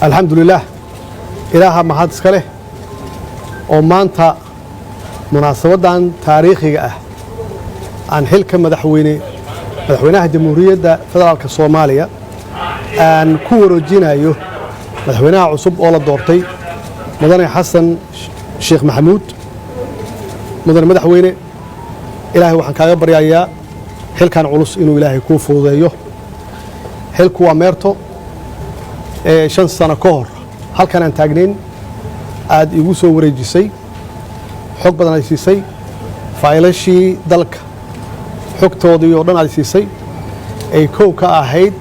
الحمد لله إلها ما حد سكله ومانتا مناسبة تاريخية عن حلك مدحوينها الجمهورية فدرالك الصومالية أن كورو جينايو مدحوينها عصب أولا دورتي مدني حسن الشيخ محمود مدن مدحوينه إلهي وحن كاغا بريايا حل كان علوس إنه إلهي كون فوضيه حل كوا ميرتو شن سنة كهر هل كان انتاجنين عاد يوسو وريجيسي حق بدن يسيسي فايلشي دلك حق تودي ودن يسيسي أي كو كأحيد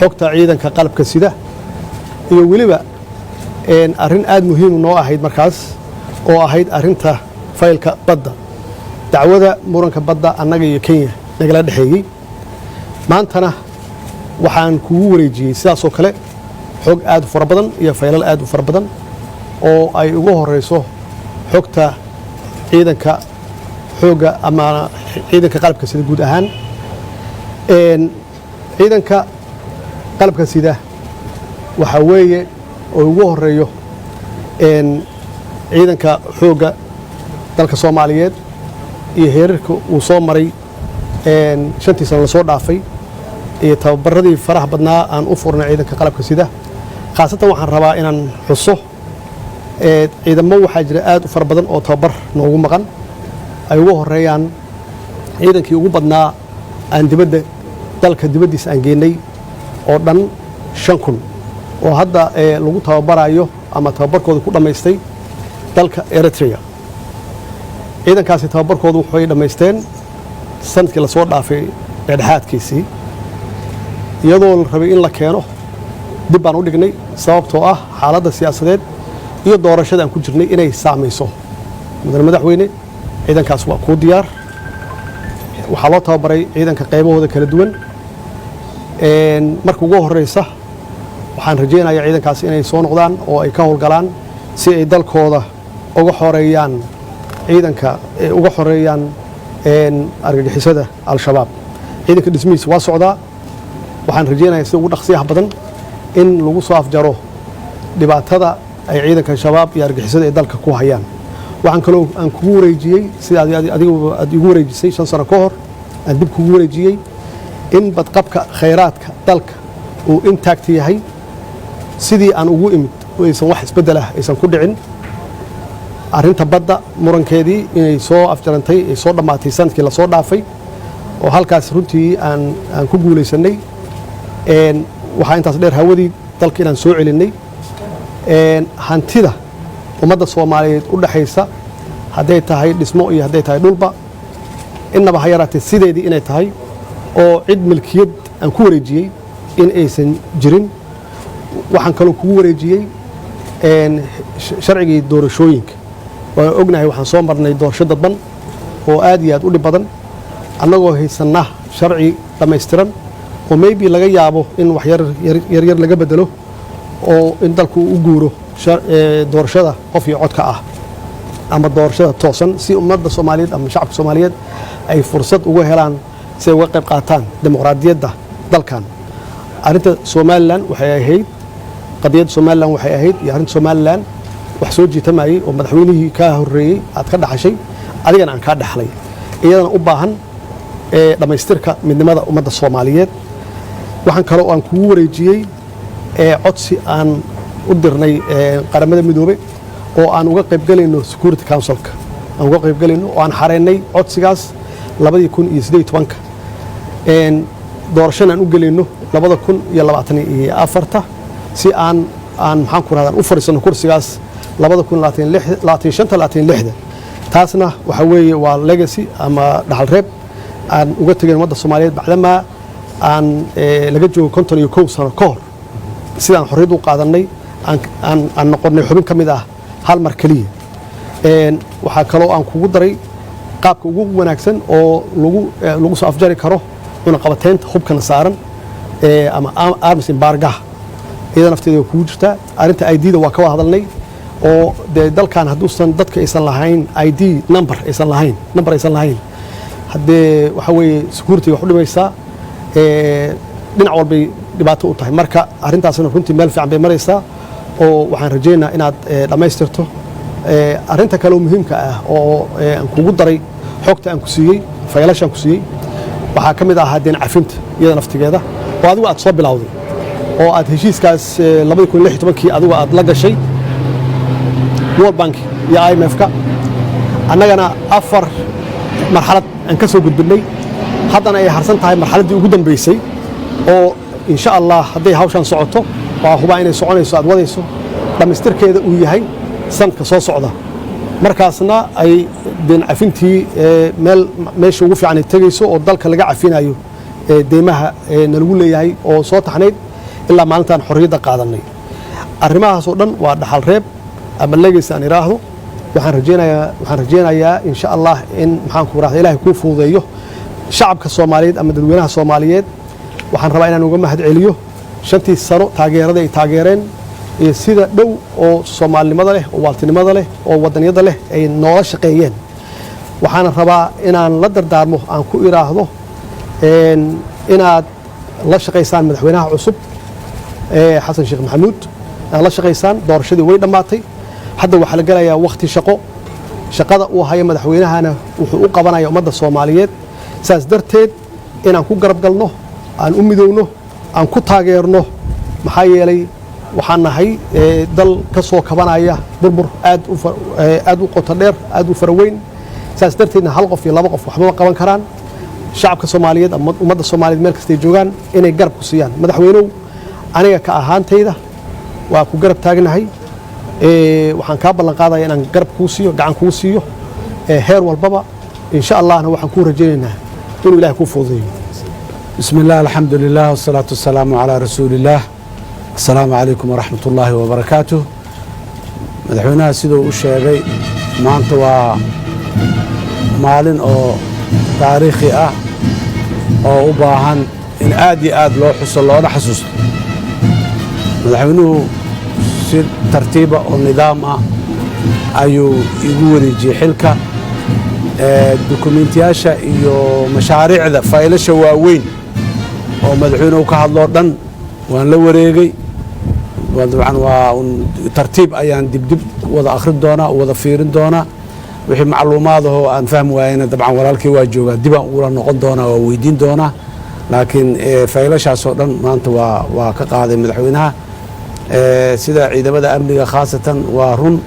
حق تعيدا كقلب كسيدة يوليبا إن أرين آد مهم نوع أحيد مركز أو أحيد أرينته فايل كبدا دعوة مرن كبدا النجى يكيه نجلا دحيي ما أنتنا وحن كوريجي ساسو كله حق آد فربضن يا فايل آد فربضن أو أي وجه رئيسه حقته عيدا كحوجة أما عيدا كقلب كسيدة جود أهان إن عيدا كقلب كسيدة وحويه وجه رئيه إن عيدا كحوجة dalka Soomaaliyeed iyo heerarka uu soo maray shantii sano la soo dhaafay iyo tababaradii faraha badnaa aan u furnay ciidanka qalabka sida khaasatan waxaan rabaa inaan xuso ciidamo waxaa jira aad u fara badan oo tababar noogu maqan ay ugu horeeyaan ciidankii ugu badnaa aan dibadda dalka dibadiisa aan geynay oo dhan 5,000 oo hadda lagu tababarayo ama tababarkooda ku dhameystay dalka Eritrea ciidankaasi tababarkoodu waxay dhameysteen sanadkii la soo dhaafay dhexdhexaadkiisii iyadoo la rabay in la keeno dib baan u dhignay sababtoo ah xaaladda siyaasadeed iyo doorashada aan ku jirnay inay saameyso madaxweyne ciidankaas waa ku diyaar waxaa loo tababaray ciidanka qaybahooda kala duwan marka ugu horeysa waxaan rajeynayaa ciidankaas inay soo noqdaan oo ay ka howlgalaan si ay dalkooda uga xoreeyaan ciidanka uga xoreeyaan argagixisada al-shabaab ciidanka dhismihiisa waa socdaa waxaan rajeynayaa si ugu dhaqsiyaha badan in lagu soo afjaro dhibaatada ay ciidanka shabaab iyo argagixisada ee dalka ku hayaan waxaan kaloo aan kugu wareejiyey sida adigu aad igu wareejisay 5 sano ka hor aan dib kugu wareejiyey in badqabka khayraadka dalka uu intact yahay sidii aan ugu imid oo aysan wax isbedel ah aysan ku dhicin arinta badda murankeedii inay soo afjarantay ay soo dhamaatay sanadkii la soo dhaafay oo halkaas runtii aan ku guuleysanay waxa intaas dheer hawadii dalka inaan soo celinay hantida ummadda Soomaaliyeed u dhaxaysa haday tahay dhismo iyo haday tahay dhulba inaba hayaraatay sideedii inay tahay oo cid milkiyad aan ku wareejiyay in aysan jirin waxaan kaloo kugu wareejiyay sharcigii doorashooyinka waan ognahay waxaan soo marnay doorasho dadban oo aad iyo aad u dhib badan annagoo haysanna sharci dhammaystiran oo maybe laga yaabo in wax yar laga bedelo oo in dalku u guuro doorashada qof iyo codka ah ama doorashada toosan si ummadda Soomaaliyeed ama shacabka Soomaaliyeed ay fursad ugu helaan si ay uga qayb qaataan dimuqraadiyadda dalkan arinta Somaliland waxay ahayd qadiyadda Somaliland waxay ahayd iyo arinta Somaliland wax soo jiitamayay oo madaxweynihii ka horeeyay aad ka dhaxashay adigana aan ka dhaxlay iyadana u baahan dhamaystirka midnimada ummadda Soomaaliyeed waxaan kale oo aan kugu wareejiyay codsi aan u dirnay qaramada midoobay oo aan uga qayb galayno Security Council-ka aan uga qayb galayno oo aan xareynay codsigaas 2018 doorashada aan u galayno 2024 si aan maxaan ku raadaan u fariisano kursigaas 2025 taasna waxa weeye waa legacy ama dhaxal reeb aan uga tagay ummadda Soomaaliyeed bacdama aan laga joogo 51 sano ka hor sidaan xorriyad u qaadanay aan noqonay xubin ka mid ah hal mar kaliya waxa kaloo aan kugu daray qaabka ugu wanaagsan oo lagu soo afjari karo una qabateynta hubkana saaran ama arms embargo iyada nafteeda ku jirta arinta ID-da waa ka wada hadalnay oo dalkan haduusan dadka aysan lahayn ID number aysan lahayn hadee waxa weeye security wax u dhimaysa dhinac walba dhibaato u tahay marka arrintaasna runtii meel fiican bay maraysaa oo waxaan rajaynayaa inaad dhammaystirto arrinta kale oo muhiimka ah oo aan kugu daray xogta aan ku siiyey faylashaan ku siiyey waxaa ka mid ahaa deen cafinta iyada naftigeeda oo adigu aad soo bilowday oo aad heshiiskaas 2016 adigu aad la gashay World Bank iyo IMF-ka annagana 4 marxalad aan ka soo gudbinay haddana ay harsan tahay marxaladdii ugu dambeysay oo insha Allah hadday hawshan socoto waa hubaa inay soconayso aad wadayso dhamaystirkeeda uu yahay sanadka soo socda markaasna ay deen cafintii meesha ugu fiican ay tagayso oo dalka laga cafinayo deemaha nalagu leeyahay oo soo taxnayd ilaa maalintaan xorriyadda qaadanay arrimahaas oo dhan waa dhaxal reeb ama legacy aan iraahdo waxaan rajaynayaa insha Allah in maxaan ku raahdaa Ilaahay ku fududeeyo shacabka Soomaaliyeed ama dadweynaha Soomaaliyeed waxaan rabaa inaan uga mahad celiyo 5 sano taageerada ay taageereen iyo sida dhow oo Soomaalinimada leh oo waaltinimada leh oo wadaniyada leh ay noola shaqeeyeen waxaan rabaa inaan la dardaarmo aan ku iraahdo inaad la shaqeysaan madaxweynaha cusub Xasan Sheekh Maxamuud aan la shaqeysaan doorashadii way dhamaatay hadda waxa la galayaa waqti shaqada uu hayo madaxweynahana wuxuu u qabanayaa ummadda Soomaaliyeed saas darteed inaan ku garab galno aan u midowno aan ku taageerno maxaa yeelay waxaan nahay dal ka soo kabanaya burbur aad u qoto dheer aad u faraweyn saas darteedna hal qof iyo laba qof waxba qaban karaan shacabka Soomaaliyeed ama ummadda Soomaaliyeed meel kasta ay joogaan inay garab ku siiyaan madaxweynuhu aniga ka ahaantayda waa ku garab taagnahay waxaan ka ballan qaadayaa inaan garab ku siiyo gacan ku siiyo heer walbaba insha Allahna waxaan ku rajaynaynaa inuu Ilaahay ku fududeeyo bismillah alhamdulillah wassalatu wassalamu ala rasulillah assalamu alaykum wa rahmatullahi wa barakatuh madaxweynaha sidoo uu sheegay maanta waa maalin oo taariikhi ah oo u baahan in aad iyo aad loo xuso loona xasuusto madaxweynuhu si tartiiba oo nidaam ah ayuu igu wareejiyey xilka dukumeentiyaasha iyo mashaariicda faylasha waaweyn oo madaxweynuhu ka hadloo dhan waan la wareegay dabcan waa tartiib ayaan dibdib wada akhrin doonaa wada fiirin doonaa wixii macluumaadahoo aan fahmi waayena dabcan walaalkii waa joogaa dibaan ugula noqon doonaa waa weydiin doonaa laakiin faylashaasoo dhan maanta waa ka qaaday madaxweynaha sida ciidamada amniga khaasatan waa run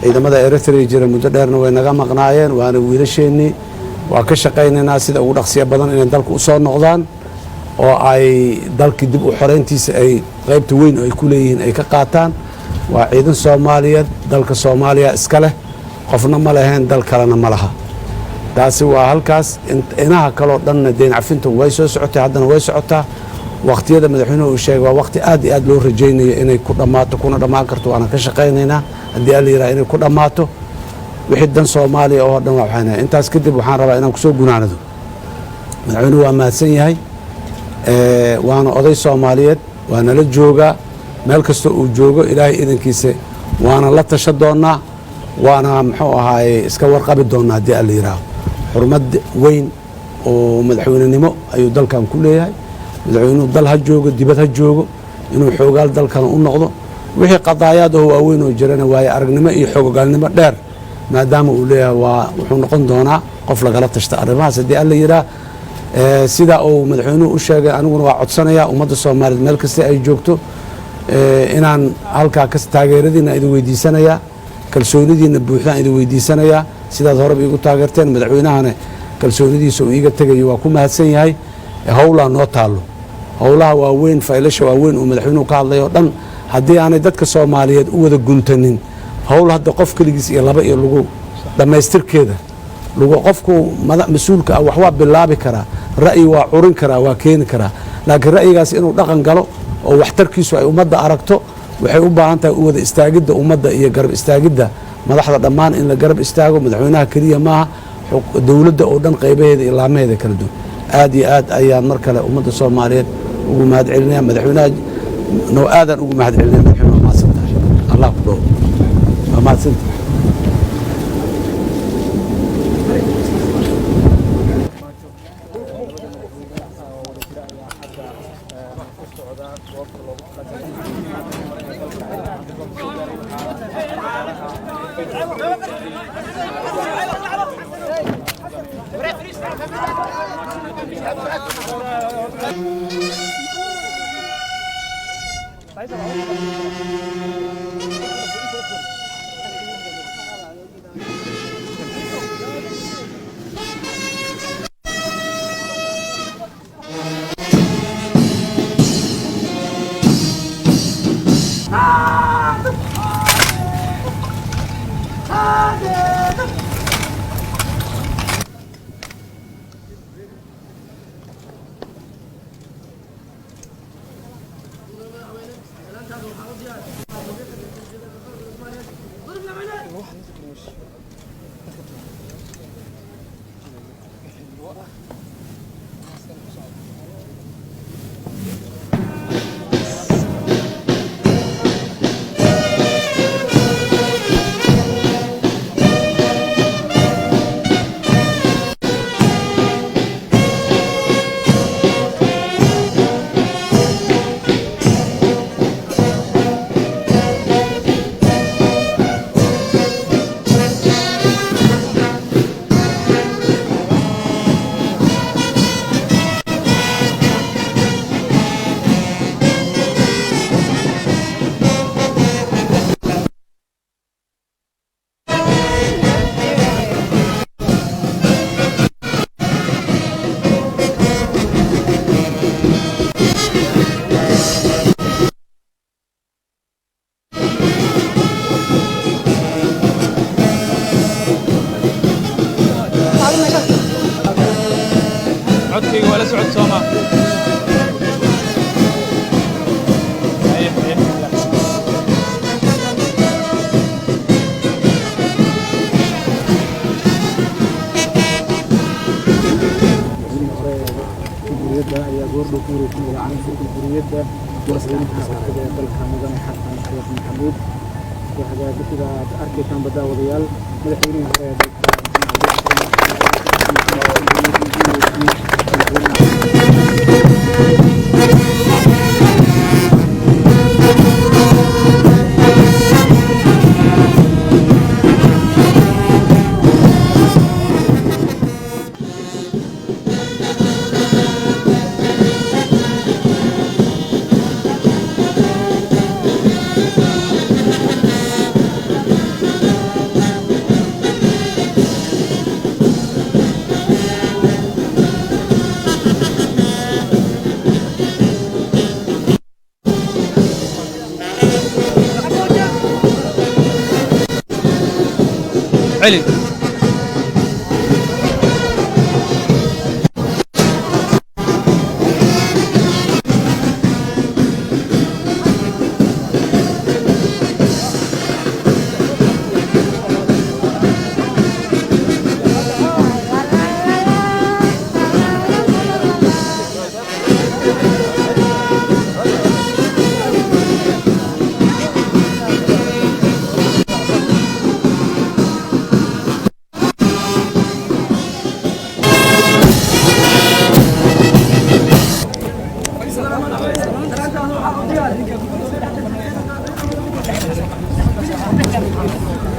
ciidamada Eritrea jira muddo dheerna way naga maqnaayeen waana wiilasheennii waa ka shaqaynaynaa sida ugu dhaqsiya badan inay dalka u soo noqdaan oo ay dalkii dib u xoreyntiisa ay qaybta weyn oo ay ku leeyihiin ay ka qaataan waa ciidan Soomaaliyeed dalka Soomaaliya iska leh qofna ma lahayn dal kalena ma laha taasi waa halkaas inaha kaloo dhanna deen cafinta way soo socotay haddana way socotaa waqtiyada madaxweynuhu uu sheegay waa waqti aad iyo aad loo rajaynayo inay ku dhammaato kuna dhammaan karto waana ka shaqaynaynaa haddii alla yidhaha inay ku dhammaato wixii dan Soomaaliya oo dhan waa waxaynahay intaas kadib waxaan rabaa inaan kusoo gunaanado madaxweynuhu waa mahadsan yahay waana oday Soomaaliyeed waana la joogaa meel kasta uu joogo ilaahay idankiisa waana la tasha doonaa waana muxuu ahaay iska warqabi doonaa haddii alla yidhaaho xurmad weyn oo madaxweynenimo ayuu dalkan ku leeyahay madaxweynuhu dal ha joogo dibad ha joogo inuu xoogaal dalkana u noqdo wixii qadaayaad oo waaweyn oo jirana waaye aragnimo iyo xoogaalnimo dheer maadaama uu leeyahay wuxuu noqon doonaa qof lagala tashta arrimahaas haddii alla yidhaah sida uu madaxweynuhu u sheegay aniguna waa codsanayaa ummadda Soomaaliyeed meel kasta ay joogto inaan halkaa taageeradiina idin weydiisanayaa kalsoonidiina buuxdaan idin weydiisanayaa sidaad horeba iigu taageerteen madaxweynahana kalsoonidiisa uu iiga tegayo waa ku mahadsan yahay howlaa noo taallo howlaha waaweyn faylasha waaweyn uu madaxweynuhu ka hadlay oo dhan haddii aanay dadka Soomaaliyeed u wada guntanin howl hadda qof kaligiis iyo laba iyo lagu dhamaystirkeeda lagu qofku mas'uulka ah wax waa bilaabi karaa ra'yi waa curin karaa waa keeni karaa laakiin ra'yigaas inuu dhaqan galo oo waxtarkiisu ay ummadda aragto waxay u baahan tahay u wada istaagidda ummadda iyo garab istaagidda madaxda dhammaan in la garab istaago madaxweynaha kaliya maaha dawladda oo dhan qaybaheeda iyo laamaheeda kala duwan aad iyo aad ayaan mar kale ummadda Soomaaliyeed ugu mahad celinaya madaxweynaha noo aadan ugu mahad celinaya madaxweynaha maasantahay Allah ku dhaw maasantahay عدكي ولا سعود سوما ayaa goordhow ku wareegsan calanka jamhuuriyadda madaxweynaha cusub ee dalka mudane xasan sheekh maxamuud waxaa dadka aad arkaysaan baddaawadayaal madaxweynihii hore ee علي dalka